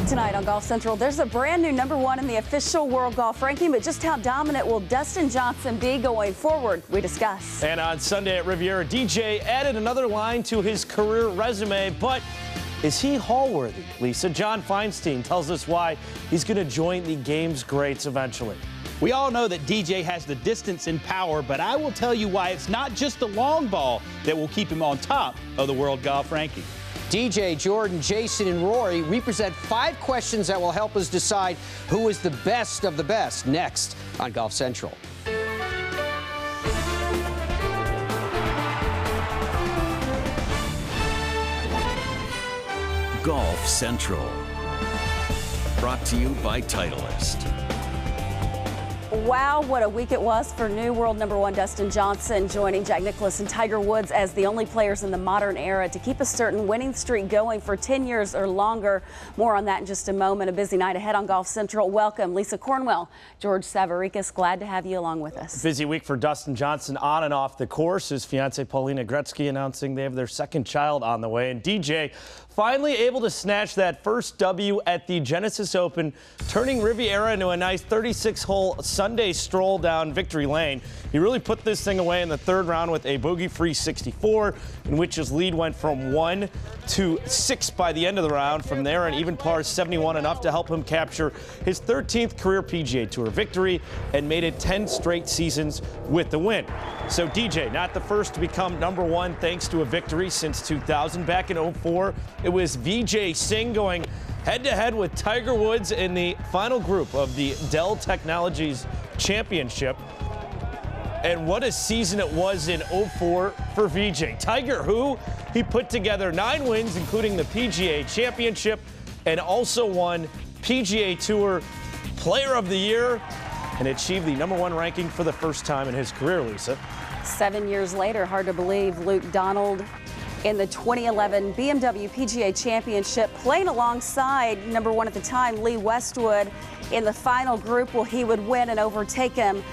Tonight on Golf Central, there's a brand new #1 in the official world golf ranking, but just how dominant will Dustin Johnson be going forward? We discuss. And on Sunday at Riviera, DJ added another line to his career resume, but is he Hall-worthy? Lisa, John Feinstein tells us why he's going to join the game's greats eventually. We all know that DJ has the distance and power, but I will tell you why it's not just the long ball that will keep him on top of the world golf ranking. DJ, Jordan, Jason, and Rory represent 5 questions that will help us decide who is the best of the best next on Golf Central. Golf Central. Brought to you by Titleist. Wow, what a week it was for new world #1 Dustin Johnson, joining Jack Nicklaus and Tiger Woods as the only players in the modern era to keep a certain winning streak going for 10 years or longer. More on that in just a moment. A busy night ahead on Golf Central. Welcome, Lisa Cornwell, George Savaricas. Glad to have you along with us. Busy week for Dustin Johnson on and off the course. His fiancee Paulina Gretzky announcing they have their second child on the way, and DJ finally able to snatch that first W at the Genesis Open, turning Riviera into a nice 36-hole Sunday stroll down victory lane. He really put this thing away in the third round with a bogey-free 64, in which his lead went from 1 to 6 by the end of the round. From there, an even par 71, enough to help him capture his 13th career PGA Tour victory and made it 10 straight seasons with the win. So DJ, not the first to become #1 thanks to a victory since 2000. Back in 04, it was Vijay Singh going head-to-head with Tiger Woods in the final group of the Dell Technologies Championship. And what a season it was in 04 for Vijay. Tiger, who he put together 9 wins, including the PGA Championship, and also won PGA Tour Player of the Year and achieved the #1 ranking for the first time in his career, Lisa. 7 years later, hard to believe, Luke Donald in the 2011 BMW PGA Championship, playing alongside #1 at the time, Lee Westwood, in the final group. Well, he would win and overtake him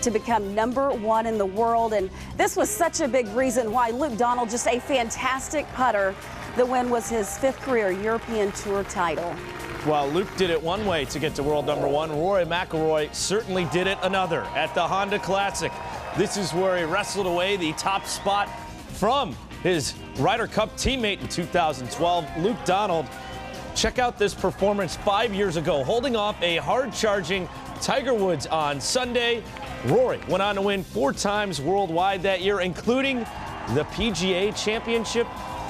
to become #1 in the world. And this was such a big reason why Luke Donald, just a fantastic putter. The win was his 5th career European Tour title. While Luke did it one way to get to world #1, Rory McIlroy certainly did it another at the Honda Classic. This is where he wrestled away the top spot from his Ryder Cup teammate in 2012, Luke Donald. Check out this performance 5 years ago, holding off a hard-charging Tiger Woods on Sunday. Rory went on to win 4 times worldwide that year, including the PGA Championship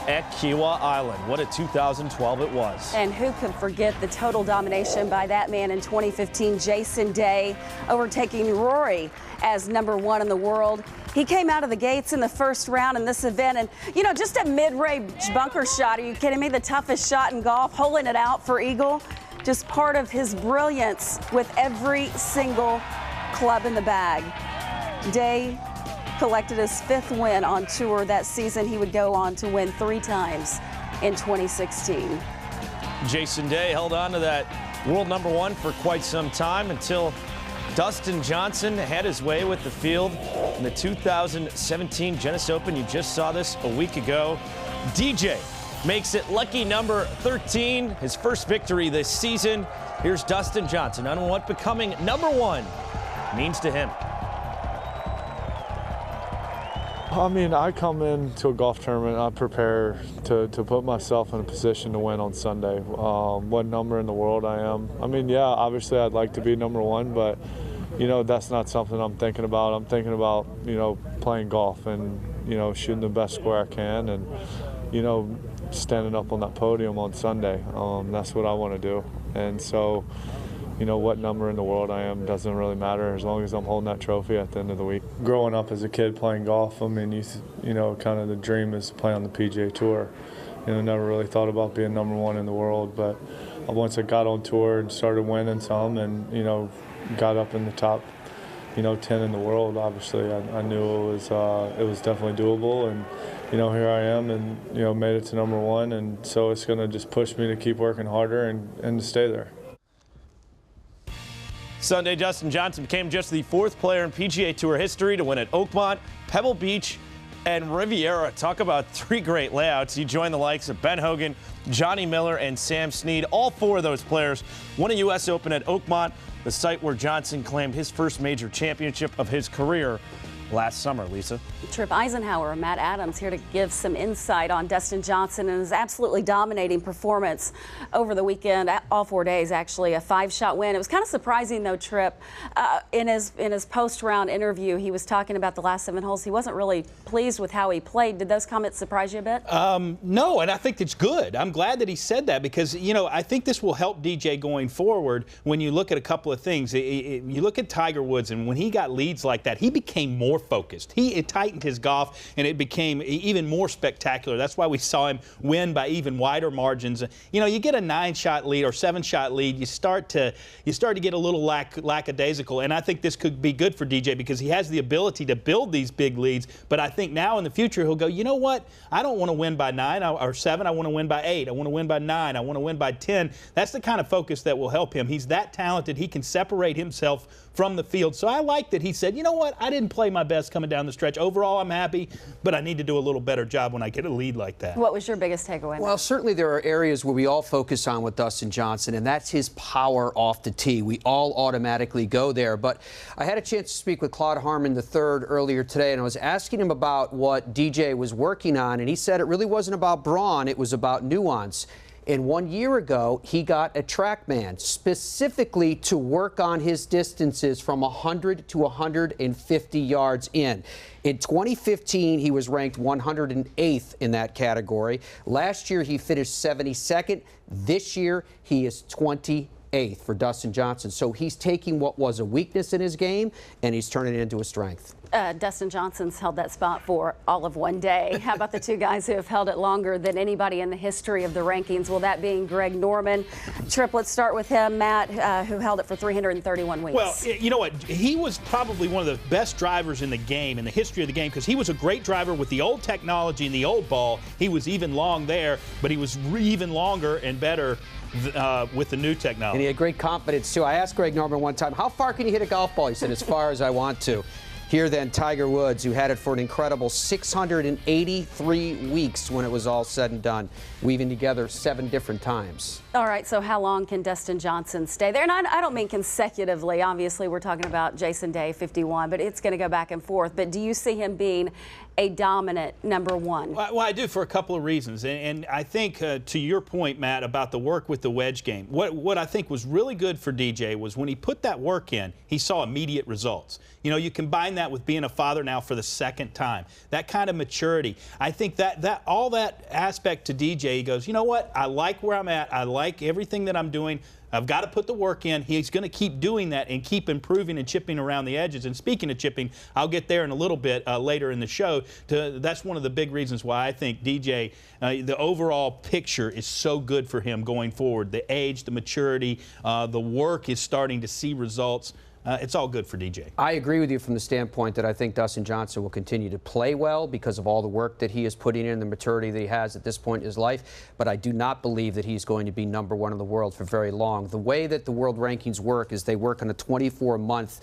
at Kiawah Island. What a 2012 it was. And who could forget the total domination by that man in 2015, Jason Day, overtaking Rory as #1 in the world. He came out of the gates in the first round in this event, and, you know, just a mid-range bunker shot. Are you kidding me? The toughest shot in golf, holing it out for eagle. Just part of his brilliance with every single club in the bag. Day collected his 5th win on tour that season. He would go on to win 3 times in 2016. Jason Day held on to that world #1 for quite some time until Dustin Johnson had his way with the field in the 2017 Genesis Open. You just saw this a week ago. DJ makes it lucky number 13, his first victory this season. Here's Dustin Johnson on what becoming #1 means to him. I mean, I come into a golf tournament, I prepare to put myself in a position to win on Sunday. What number in the world I am. I mean, yeah, obviously I'd like to be #1, but, you know, that's not something I'm thinking about. I'm thinking about, you know, playing golf and, you know, shooting the best score I can and, you know, standing up on that podium on Sunday. That's what I want to do. And so, you know, what number in the world I am doesn't really matter as long as I'm holding that trophy at the end of the week. Growing up as a kid playing golf, I mean, you know, kind of the dream is to play on the PGA Tour. You know, never really thought about being #1 in the world, but once I got on tour and started winning some and, you know, got up in the top, you know, 10 in the world, obviously I knew it was definitely doable. And, you know, here I am and, you know, made it to #1. And so it's going to just push me to keep working harder and to stay there. Sunday, Dustin Johnson became just the 4th player in PGA Tour history to win at Oakmont, Pebble Beach, and Riviera. Talk about 3 great layouts. He joined the likes of Ben Hogan, Johnny Miller, and Sam Snead. All four of those players won a U.S. Open at Oakmont, the site where Johnson claimed his first major championship of his career last summer. Lisa. Trip Eisenhower and Matt Adams here to give some insight on Dustin Johnson and his absolutely dominating performance over the weekend, all 4 days actually, a 5-shot win. It was kind of surprising though, Trip, in his post-round interview, he was talking about the last 7 holes. He wasn't really pleased with how he played. Did those comments surprise you a bit? No, and I think it's good. I'm glad that he said that because, you know, I think this will help DJ going forward when you look at a couple of things. You look at Tiger Woods, and when he got leads like that, he became more focused. It tightened his golf, and it became even more spectacular. That's why we saw him win by even wider margins. You know, you get a 9-shot lead or 7-shot lead, you start to get a little lackadaisical, and I think this could be good for DJ because he has the ability to build these big leads. But I think now in the future he'll go, you know what? I don't want to win by 9 or 7. I want to win by 8. I want to win by 9. I want to win by 10. That's the kind of focus that will help him. He's that talented. He can separate himself from the field. So I like that he said, you know what? I didn't play my best coming down the stretch. Overall, I'm happy, but I need to do a little better job when I get a lead like that. What was your biggest takeaway? Well, certainly there are areas where we all focus on with Dustin Johnson, and that's his power off the tee. We all automatically go there. But I had a chance to speak with Claude Harmon III earlier today, and I was asking him about what DJ was working on, and he said it really wasn't about brawn, it was about nuance. And 1 year ago, he got a TrackMan specifically to work on his distances from 100 to 150 yards in. In 2015, he was ranked 108th in that category. Last year, he finished 72nd. This year, he is 28th for Dustin Johnson. So he's taking what was a weakness in his game, and he's turning it into a strength. Dustin Johnson's held that spot for all of 1 day. How about the two guys who have held it longer than anybody in the history of the rankings? Well, that being Greg Norman. Trip, let's start with him, Matt, who held it for 331 weeks. Well, you know what? He was probably one of the best drivers in the game, in the history of the game, because he was a great driver with the old technology and the old ball. He was even long there, but he was even longer and better with the new technology. And he had great confidence, too. I asked Greg Norman one time, how far can you hit a golf ball? He said, as far as I want to. Here then, Tiger Woods, who had it for an incredible 683 weeks when it was all said and done, weaving together 7 different times. All right, so how long can Dustin Johnson stay there? And I don't mean consecutively. Obviously, we're talking about Jason Day, 51, but it's going to go back and forth. But do you see him being a dominant number one? Well, I do for a couple of reasons. And I think, to your point, Matt, about the work with the wedge game, what I think was really good for DJ was when he put that work in, he saw immediate results. You know, you combine that with being a father now for the 2nd time. That kind of maturity. I think that all that aspect to DJ, he goes, you know what? I like where I'm at. I like everything that I'm doing. I've got to put the work in. He's going to keep doing that and keep improving and chipping around the edges. And speaking of chipping, I'll get there in a little bit later in the show. That's one of the big reasons why I think DJ, the overall picture is so good for him going forward. The age, the maturity, the work is starting to see results. It's all good for DJ. I agree with you from the standpoint that I think Dustin Johnson will continue to play well because of all the work that he is putting in, the maturity that he has at this point in his life. But I do not believe that he's going to be number one in the world for very long. The way that the world rankings work is they work on a 24-month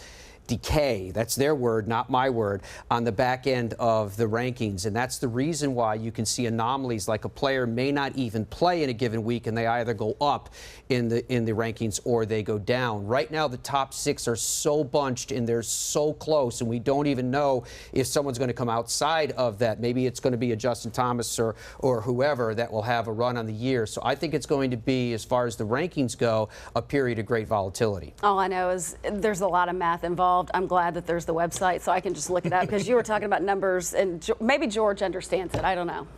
decay, that's their word, not my word, on the back end of the rankings. And that's the reason why you can see anomalies like a player may not even play in a given week and they either go up in the rankings or they go down. Right now, the top 6 are so bunched and they're so close, and we don't even know if someone's going to come outside of that. Maybe it's going to be a Justin Thomas or whoever that will have a run on the year. So I think it's going to be, as far as the rankings go, a period of great volatility. All I know is there's a lot of math involved. I'm glad that there's the website so I can just look it up, because you were talking about numbers, and maybe George understands it. I don't know.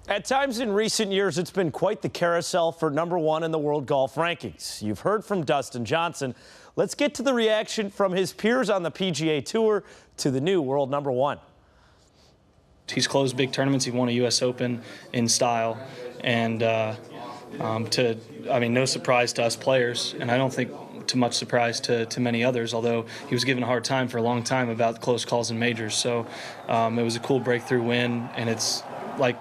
At times in recent years, it's been quite the carousel for number one in the world golf rankings. You've heard from Dustin Johnson. Let's get to the reaction from his peers on the PGA Tour to the new world number one. He's closed big tournaments. He won a U.S. Open in style, and no surprise to us players, and I don't think too much surprise to many others, although he was given a hard time for a long time about close calls in majors. So it was a cool breakthrough win, and it's like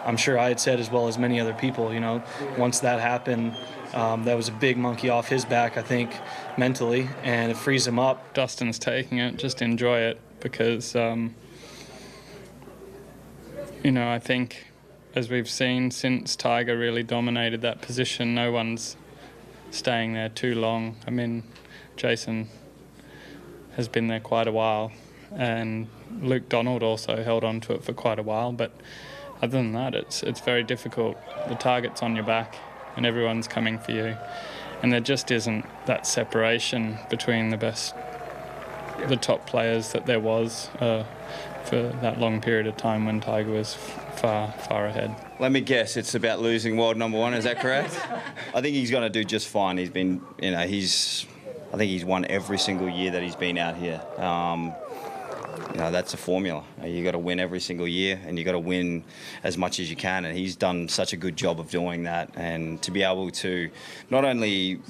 I'm sure I had said, as well as many other people, you know, once that happened, that was a big monkey off his back, I think, mentally, and it frees him up. Dustin's taking it, just enjoy it, because, I think as we've seen since Tiger really dominated that position, no one's staying there too long. I mean, Jason has been there quite a while, and Luke Donald also held on to it for quite a while, but other than that, it's very difficult. The target's on your back and everyone's coming for you, and there just isn't that separation between the top players that there was for that long period of time when Tiger was far ahead. Let me guess, it's about losing world number one, is that correct? I think he's going to do just fine. He's been, I think he's won every single year that he's been out here. That's a formula. You got to win every single year, and you got to win as much as you can. And he's done such a good job of doing that. And to be able to not only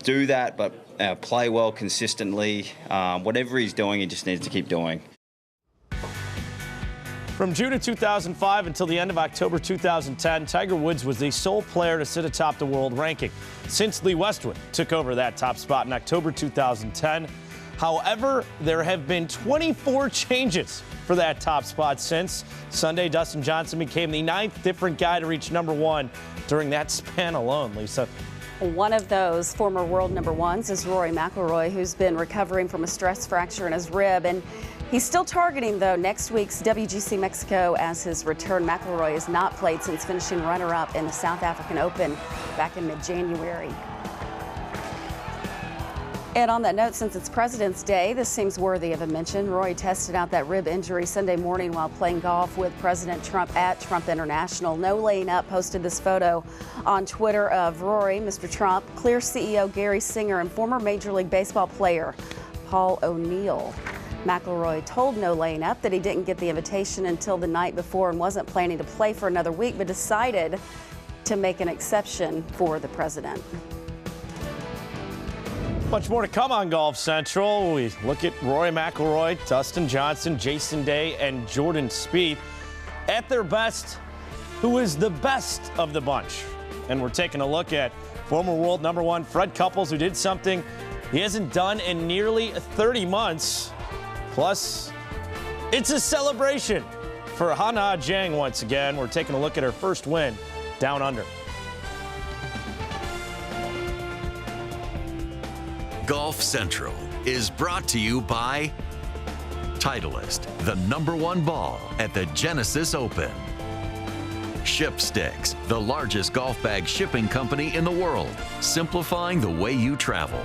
do that, but play well consistently, whatever he's doing, he just needs to keep doing. From June of 2005 until the end of October 2010, Tiger Woods was the sole player to sit atop the world ranking since Lee Westwood took over that top spot in October 2010. However, there have been 24 changes for that top spot since. Sunday, Dustin Johnson became the 9th different guy to reach number one during that span alone, Lisa. One of those former world number ones is Rory McIlroy, who's been recovering from a stress fracture in his rib. And he's still targeting, though, next week's WGC Mexico as his return. McIlroy has not played since finishing runner-up in the South African Open back in mid-January. And on that note, since it's President's Day, this seems worthy of a mention. Rory tested out that rib injury Sunday morning while playing golf with President Trump at Trump International. No Laying Up posted this photo on Twitter of Rory, Mr. Trump, Clear CEO Gary Singer, and former Major League Baseball player Paul O'Neill. McIlroy told No Laying Up that he didn't get the invitation until the night before and wasn't planning to play for another week, but decided to make an exception for the president. Much more to come on Golf Central. We look at Rory McIlroy, Dustin Johnson, Jason Day, and Jordan Spieth at their best. Who is the best of the bunch? And we're taking a look at former world number one Fred Couples, who did something he hasn't done in nearly 30 months. Plus, it's a celebration for Hana Zhang once again. We're taking a look at her first win down under. Golf Central is brought to you by Titleist, the #1 ball at the Genesis Open. Shipsticks, the largest golf bag shipping company in the world, simplifying the way you travel.